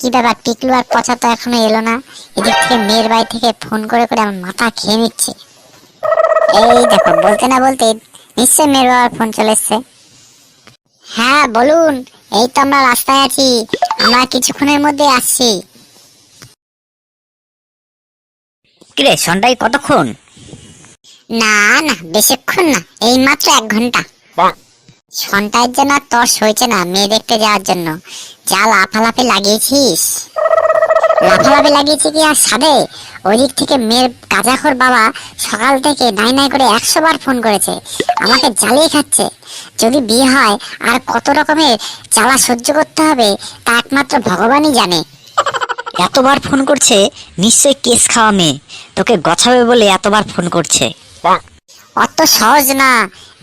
কি ব্যাপার, টিকলু আর পচা তো এখনো এলো না। এদিক থেকে মেয়ের বাড়ি থেকে ফোন করে করে আমার মাথা খেয়ে নিচ্ছে। এই দেখো, বলতে না বলতে নিশ্চয় মেয়ের বাবার ফোন চলে এসছে। হ্যাঁ বলুন, এই তো আমরা রাস্তায় আছি, আমরা কিছুক্ষণের মধ্যে আসছি। কিরে সন্ধ্যায় কতক্ষণ? না না, বেশিক্ষণ না, এই মাত্র 1 ঘন্টা। সন্তায়ের জন্য আর তর সইছে না মেয়ে দেখতে যাওয়ার জন্য। যা লাফালাফি লাগিয়েছিস, লাফালাফি লাগিয়েছি কি আর সাদে। ওই দিক থেকে মেয়ের গাঁজাখোর বাবা সকাল থেকে নাই নাই করে 100 বার ফোন করেছে, আমাকে জ্বালিয়ে খাচ্ছে। যদি বিয়ে হয় আর কত রকমের জ্বালা সহ্য করতে হবে তা একমাত্র ভগবানই জানে। এতবার ফোন করছে, নিশ্চয়ই কেস খাওয়া মেয়ে, তোকে গছাবে বলে এতবার ফোন করছে। অত সহজ না,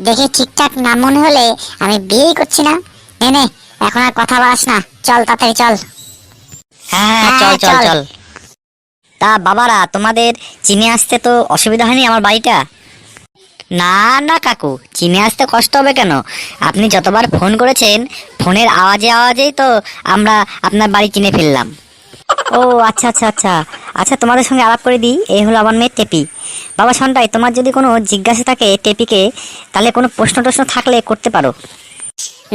দেখে ঠিকঠাক না মনে হলে আমি বিয়েই করছি না। নে নে, এখন আর কথা বাড়াস না, চল তাড়াতাড়ি চল। হ্যাঁ হ্যাঁ, চল চল চল। চল। তা বাবারা, তোমাদের চিনে আসতে তো অসুবিধা হয়নি আমার বাড়িটা? না না কাকু, চিনে আসতে কষ্ট হবে কেন? আপনি যতবার ফোন করেছেন, ফোনের আওয়াজে আওয়াজেই তো আমরা আপনার বাড়ি চিনে ফেললাম। ও আচ্ছা আচ্ছা আচ্ছা আচ্ছা, তোমাদের সঙ্গে আলাপ করে দিই, এই হলো আমার মেয়ে টেপি। বাবা সন্টাই, তোমার যদি কোনো জিজ্ঞাসা থাকে টেপিকে, তাহলে কোনো প্রশ্ন টশ্ন থাকলে করতে পারো।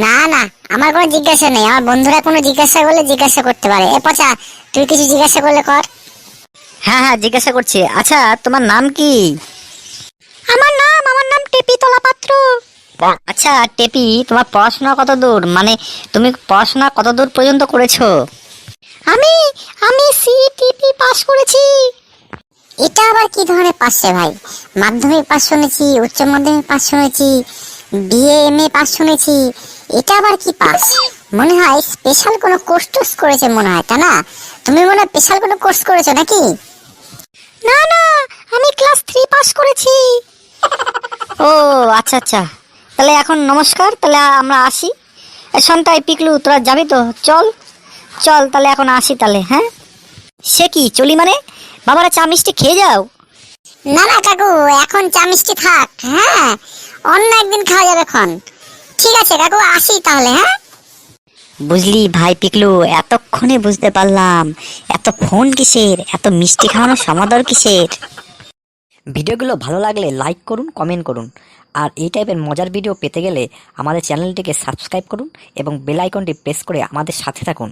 না না, আমার কোনো জিজ্ঞাসা নেই, আমার বন্ধুরা কোনো জিজ্ঞাসা করলে জিজ্ঞাসা করতে পারে। এ পচা, তুই কিছু জিজ্ঞাসা করলে কর। হ্যাঁ হ্যাঁ, জিজ্ঞাসা করছি। আচ্ছা, তোমার নাম কি? আমার নাম টেপি তলা পাত্র। আচ্ছা টেপি, তোমার পড়াশোনা কত দূর, মানে তুমি পড়াশোনা কত দূর পর্যন্ত করেছো? আমি আমি সিটিপি পাস করেছি। এটা আবার কি ধরনের পাস রে ভাই? মাধ্যমিক পাস শুনেছি, উচ্চ মাধ্যমিক পাস শুনেছি, বিএ এমএ পাস শুনেছি, এটা আবার কি পাস? মনে হয় স্পেশাল কোনো কোর্স টোর্স করেছে মনে হয়, তা না? তুমি মনে হয় স্পেশাল কোনো কোর্স করেছো নাকি? না না, আমি ক্লাস 3 পাস করেছি। ও আচ্ছা আচ্ছা, তাহলে এখন নমস্কার, তাহলে আমরা আসি। সন্তাই পিকলু, তোরা যাবি তো? চল চল, তাহলে এখন আসি তাহলে। হ্যাঁ, সে কি চলি মানে? বাবারা চা মিষ্টি খেয়ে যাও। না না কাকু, এখন চা মিষ্টি থাক, হ্যাঁ অন্য একদিন খাওয়া যাবে এখন। ঠিক আছে কাকু, আসি তাহলে, হ্যাঁ। বুঝলি ভাই পিকলু, এতক্ষণে বুঝতে পারলাম এত ফোন কিসের, এত মিষ্টি খাওয়ানোর সমাদর কিসের। ভিডিওগুলো ভালো লাগলে লাইক করুন, কমেন্ট করুন, আর এই টাইপের মজার ভিডিও পেতে গেলে আমাদের চ্যানেলটিকে সাবস্ক্রাইব করুন এবং বেল আইকনটি প্রেস করে আমাদের সাথে থাকুন।